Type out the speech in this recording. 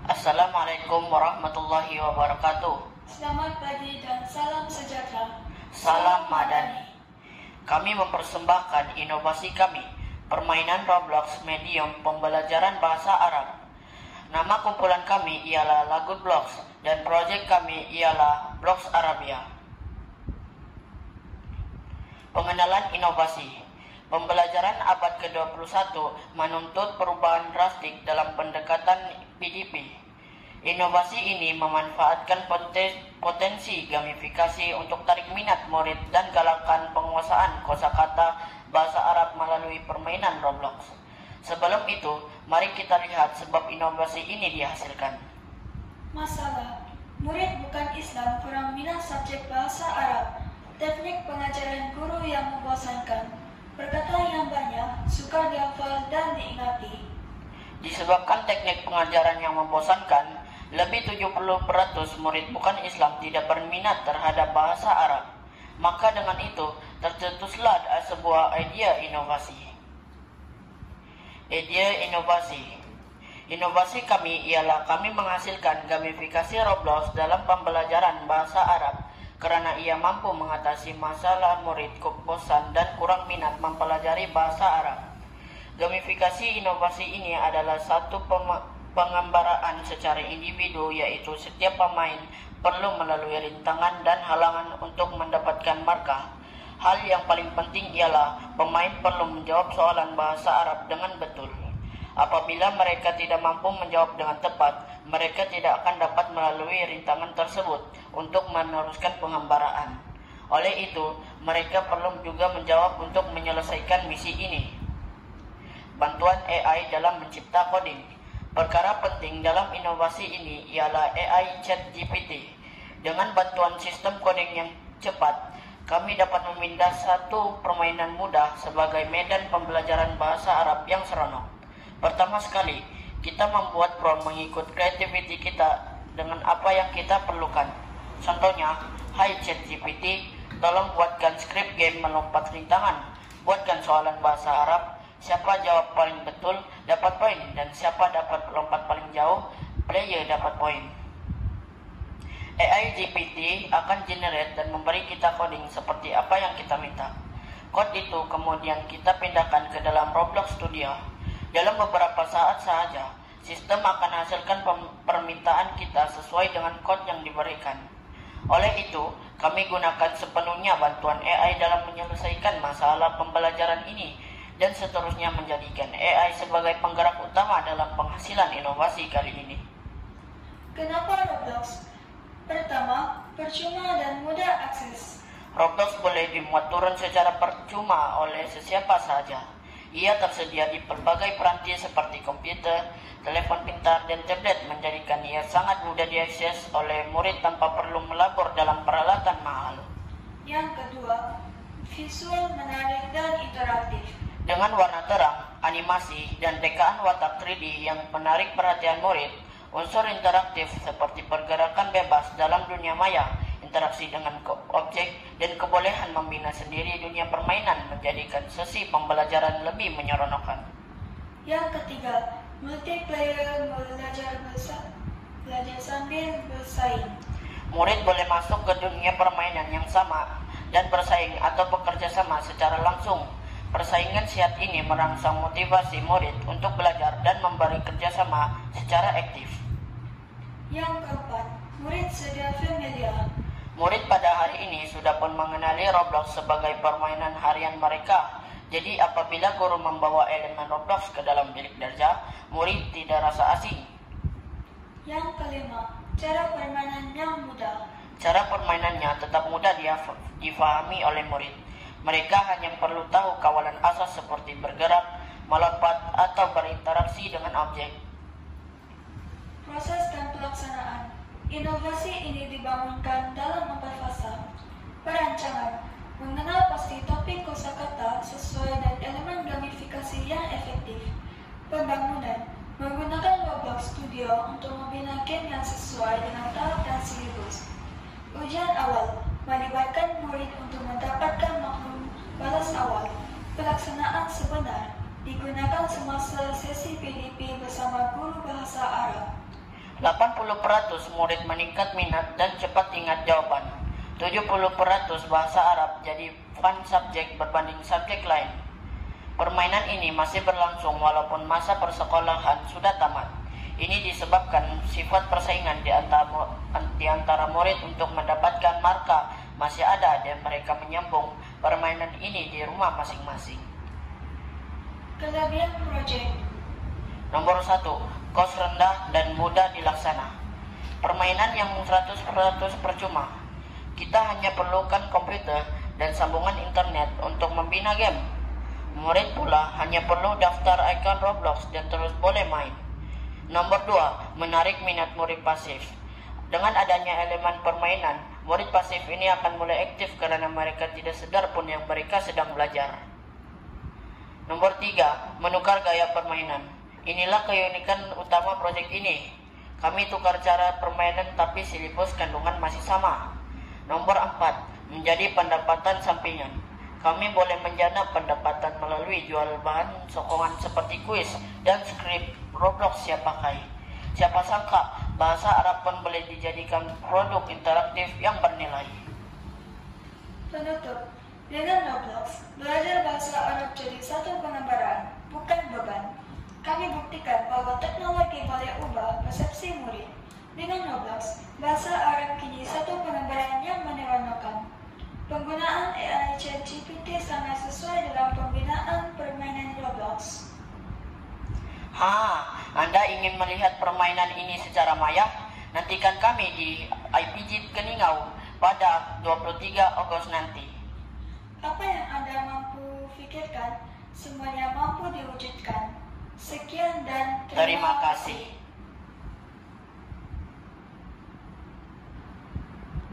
Assalamualaikum warahmatullahi wabarakatuh. Selamat pagi dan salam sejahtera. Salam Madani. Kami mempersembahkan inovasi kami, permainan Roblox medium pembelajaran bahasa Arab. Nama kumpulan kami ialah Lagu Blocks dan proyek kami ialah Blocks Arabia. Pengenalan inovasi. Pembelajaran abad ke-21 menuntut perubahan drastik dalam pendekatan PDP. Inovasi ini memanfaatkan potensi gamifikasi untuk tarik minat murid dan galakan penguasaan kosakata bahasa Arab melalui permainan Roblox. Sebelum itu, mari kita lihat sebab inovasi ini dihasilkan. Masalah, murid bukan Islam kurang minat subjek bahasa Arab. Teknik pengajaran guru yang membosankan. Perkataan yang banyak, sukar dihafal dan diingati. Disebabkan teknik pengajaran yang membosankan, lebih 70% murid bukan Islam tidak berminat terhadap bahasa Arab. Maka dengan itu, tercetuslah sebuah ide inovasi. Inovasi kami ialah kami menghasilkan gamifikasi Roblox dalam pembelajaran bahasa Arab karena ia mampu mengatasi masalah murid bosan dan kurang minat mempelajari bahasa Arab. Gamifikasi inovasi ini adalah satu pengembaraan secara individu, yaitu setiap pemain perlu melalui rintangan dan halangan untuk mendapatkan markah. Hal yang paling penting ialah pemain perlu menjawab soalan bahasa Arab dengan betul. Apabila mereka tidak mampu menjawab dengan tepat, mereka tidak akan dapat melalui rintangan tersebut untuk meneruskan pengembaraan. Oleh itu, mereka perlu juga menjawab untuk menyelesaikan misi ini. Bantuan AI dalam mencipta coding. Perkara penting dalam inovasi ini ialah AI ChatGPT. Dengan bantuan sistem coding yang cepat, kami dapat memindah satu permainan mudah sebagai medan pembelajaran bahasa Arab yang seronok. Pertama sekali, kita membuat prompt mengikut kreativiti kita dengan apa yang kita perlukan. Contohnya, Hai ChatGPT, tolong buatkan skrip game melompat rintangan. Buatkan soalan bahasa Arab. Siapa jawab paling betul dapat poin, dan siapa dapat lompat paling jauh, player dapat poin. AI GPT akan generate dan memberi kita coding seperti apa yang kita minta. Code itu kemudian kita pindahkan ke dalam Roblox Studio. Dalam beberapa saat saja, sistem akan hasilkan permintaan kita sesuai dengan kode yang diberikan. Oleh itu, kami gunakan sepenuhnya bantuan AI dalam menyelesaikan masalah pembelajaran ini dan seterusnya menjadikan AI sebagai penggerak utama dalam penghasilan inovasi kali ini. Kenapa Roblox? Pertama, percuma dan mudah akses. Roblox boleh dimuat turun secara percuma oleh sesiapa saja. Ia tersedia di berbagai peranti seperti komputer, telepon pintar, dan tablet, menjadikan ia sangat mudah diakses oleh murid tanpa perlu melabur dalam peralatan mahal. Yang kedua, visual menarik dan interaktif. Dengan warna terang, animasi, dan tekaan watak 3D yang menarik perhatian murid, unsur interaktif seperti pergerakan bebas dalam dunia maya, interaksi dengan objek, dan kebolehan membina sendiri dunia permainan menjadikan sesi pembelajaran lebih menyeronokkan. Yang ketiga, multiplayer belajar sambil bersaing. Murid boleh masuk ke dunia permainan yang sama dan bersaing atau bekerja sama secara langsung. Persaingan sehat ini merangsang motivasi murid untuk belajar dan memberi kerjasama secara aktif. Yang keempat, murid sudah familiar. Murid pada hari ini sudah pun mengenali Roblox sebagai permainan harian mereka. Jadi apabila guru membawa elemen Roblox ke dalam bilik darjah, murid tidak rasa asing. Yang kelima, cara permainan yang mudah. Cara permainannya tetap mudah difahami oleh murid. Mereka hanya perlu tahu kawalan asas seperti bergerak, melompat, atau berinteraksi dengan objek. Proses dan pelaksanaan. Inovasi ini dibangunkan dalam 4 fase. Perancangan, mengenal pasti topik kosakata sesuai dan elemen gamifikasi yang efektif. Pembangunan, menggunakan Roblox Studio untuk membina game yang sesuai dengan tahap dan silibus. Ujian awal, melibatkan murid untuk mendapatkan maklum balas awal. Pelaksanaan sebenar, digunakan semasa sesi PDP bersama guru bahasa Arab. 80% murid meningkat minat dan cepat ingat jawaban. 70% bahasa Arab jadi fun subjek berbanding subjek lain. Permainan ini masih berlangsung walaupun masa persekolahan sudah tamat. Ini disebabkan sifat persaingan di antara murid untuk mendapatkan markah masih ada dan mereka menyambung permainan ini di rumah masing-masing. Kelebihan proyek. Nomor 1, kos rendah dan mudah dilaksana. Permainan yang 100% percuma. Kita hanya perlukan komputer dan sambungan internet untuk membina game. Murid pula hanya perlu daftar ikon Roblox dan terus boleh main. Nomor 2, menarik minat murid pasif. Dengan adanya elemen permainan, murid pasif ini akan mulai aktif karena mereka tidak sadar pun yang mereka sedang belajar. Nomor 3, menukar gaya permainan. Inilah keunikan utama proyek ini. Kami tukar cara permainan tapi silibus kandungan masih sama. Nomor 4, menjadi pendapatan sampingan. Kami boleh menjana pendapatan melalui jual bahan sokongan seperti kuis dan skrip Roblox siap pakai. Siapa sangka bahasa Arab pun boleh dijadikan produk interaktif yang bernilai. Penutup. Dengan Roblox, belajar bahasa Arab jadi satu pengembaraan, bukan beban. Kami buktikan bahwa teknologi boleh ubah persepsi murid. Dengan Roblox, bahasa Arab kini satu pengembaraan yang menyeronokkan. Penggunaan AI ChatGPT sangat sesuai dalam pembinaan permainan Roblox. Anda ingin melihat permainan ini secara maya? Nantikan kami di IPG Keningau pada 23 Agustus nanti. Apa yang Anda mampu pikirkan, semuanya mampu diwujudkan. Sekian dan Terima kasih.